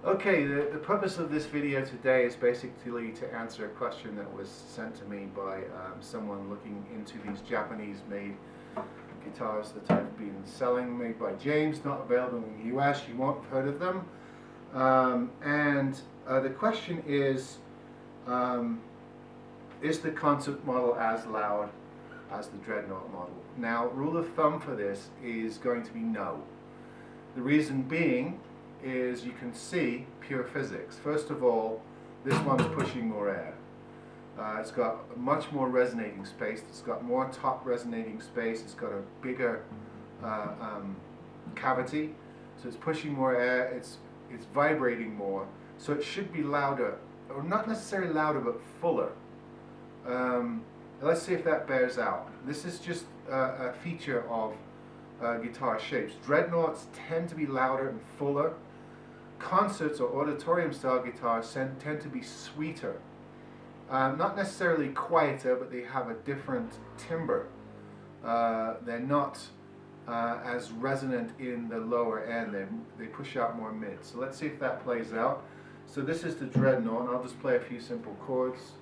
Okay, the purpose of this video today is basically to answer a question that was sent to me by someone looking into these Japanese-made guitars that I've been selling, made by James, not available in the US. You won't have heard of them. The question is the concert model as loud as the Dreadnought model? Now, rule of thumb for this is going to be no. The reason being is you can see pure physics. First of all, this one's pushing more air. It's got much more resonating space. It's got more top resonating space. It's got a bigger cavity, so it's pushing more air. It's vibrating more, so it should be louder, or not necessarily louder, but fuller. Let's see if that bears out. This is just a feature of guitar shapes. Dreadnoughts tend to be louder and fuller. Concerts or auditorium style guitars tend to be sweeter. Not necessarily quieter, but they have a different timbre. They're not as resonant in the lower end. They push out more mid. So let's see if that plays out. So this is the Dreadnought, and I'll just play a few simple chords.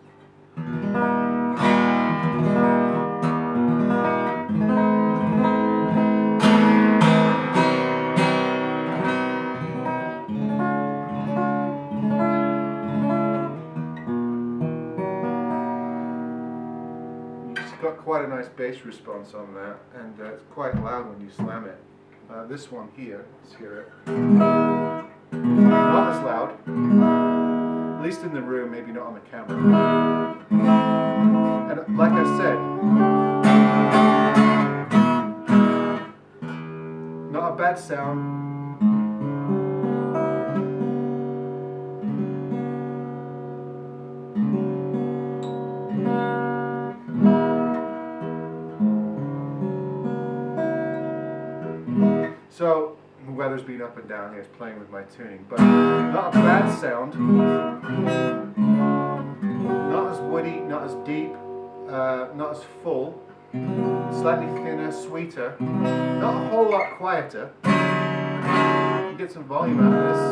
Got quite a nice bass response on that, and it's quite loud when you slam it. This one here, let's hear it. Not as loud, at least in the room, maybe not on the camera. And like I said, not a bad sound. So, the weather's been up and down here, it's playing with my tuning, but not a bad sound. Not as woody, not as deep, not as full, slightly thinner, sweeter, not a whole lot quieter. You can get some volume out of this.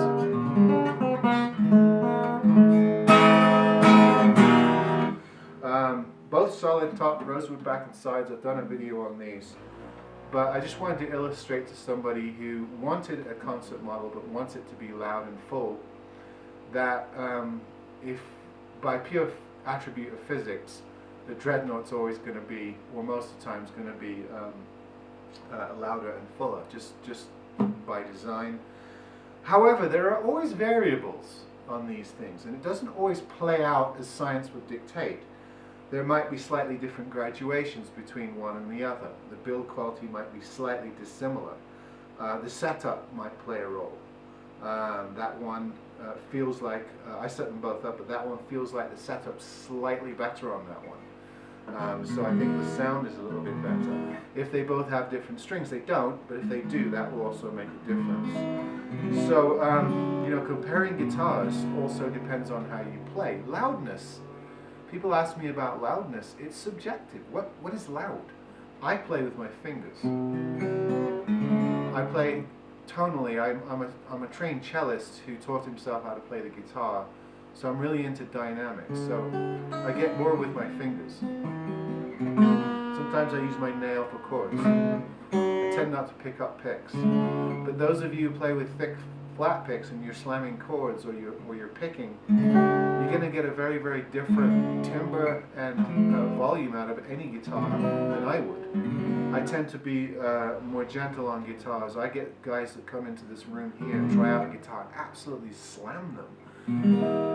Both solid top, rosewood back and sides. I've done a video on these. But I just wanted to illustrate to somebody who wanted a concert model but wants it to be loud and full, that if by pure attribute of physics, the Dreadnought's always going to be, or most of the time, is going to be louder and fuller, just by design. However, there are always variables on these things, and it doesn't always play out as science would dictate. There might be slightly different graduations between one and the other. The build quality might be slightly dissimilar. The setup might play a role. That one feels like, I set them both up, but that one feels like the setup's slightly better on that one. So I think the sound is a little bit better. If they both have different strings, they don't, but if they do, that will also make a difference. So, you know, comparing guitars also depends on how you play. Loudness. People ask me about loudness. It's subjective. What is loud? I play with my fingers. I play tonally. I'm a trained cellist who taught himself how to play the guitar. So I'm really into dynamics. So I get more with my fingers. Sometimes I use my nail for chords. I tend not to pick up picks. But those of you who play with thick flat picks and you're slamming chords or you're picking, you're going to get a very, very different timbre and volume out of any guitar than I would. I tend to be more gentle on guitars. I get guys that come into this room here and try out a guitar and absolutely slam them.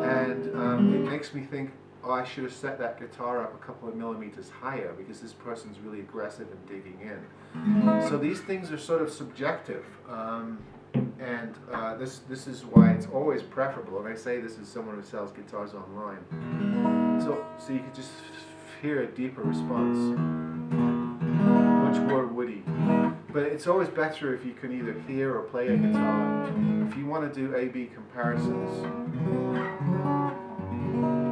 And it makes me think, oh, I should have set that guitar up a couple of millimeters higher because this person's really aggressive and digging in. So these things are sort of subjective. And this is why it's always preferable, and I say this as someone who sells guitars online. So you can just hear a deeper response, much more woody. But it's always better if you can either hear or play a guitar. If you want to do A/B comparisons.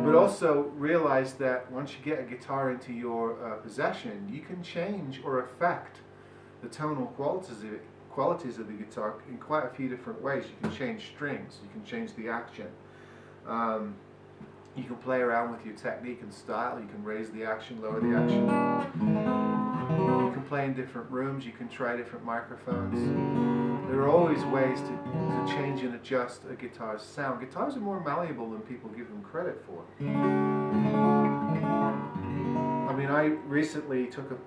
But also realize that once you get a guitar into your possession, you can change or affect the tonal qualities qualities of the guitar in quite a few different ways. You can change strings, you can change the action, you can play around with your technique and style, you can raise the action, lower the action. You can play in different rooms, you can try different microphones. There are always ways to change and adjust a guitar's sound. Guitars are more malleable than people give them credit for. I mean, I recently took a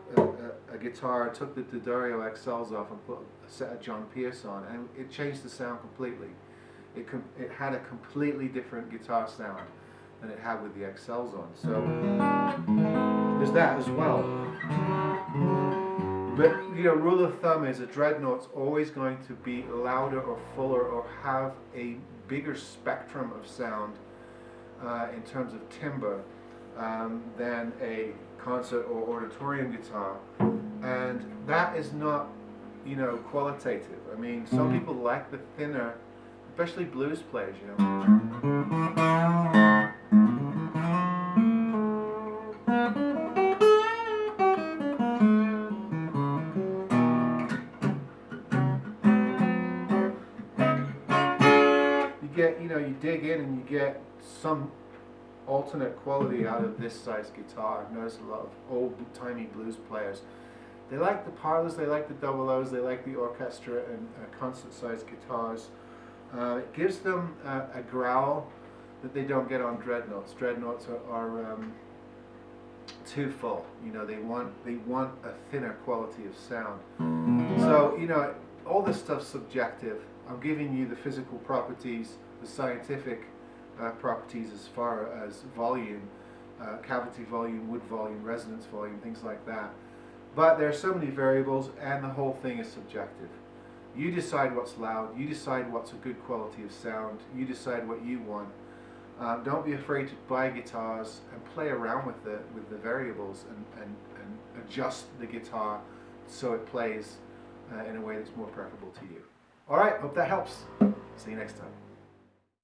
guitar, took the D'Addario XLs off and put a set of John Pierce on, and it changed the sound completely. It had a completely different guitar sound than it had with the XLs on. So there's that as well. But you know, rule of thumb is a Dreadnought's always going to be louder or fuller or have a bigger spectrum of sound in terms of timbre than a concert or auditorium guitar, and that is not, you know, qualitative. I mean, some people like the thinner, especially blues players, you know. You know, you dig in and you get some alternate quality out of this size guitar. I've noticed a lot of old-timey blues players. They like the parlors, they like the double O's, they like the orchestra and concert-sized guitars. It gives them a growl that they don't get on Dreadnoughts. Dreadnoughts are too full. You know, they want a thinner quality of sound. So, you know, all this stuff's subjective. I'm giving you the physical properties, the scientific properties as far as volume, cavity volume, wood volume, resonance volume, things like that. But there are so many variables, and the whole thing is subjective. You decide what's loud, you decide what's a good quality of sound, you decide what you want. Don't be afraid to buy guitars and play around with the variables and adjust the guitar so it plays in a way that's more preferable to you. Alright, hope that helps. See you next time.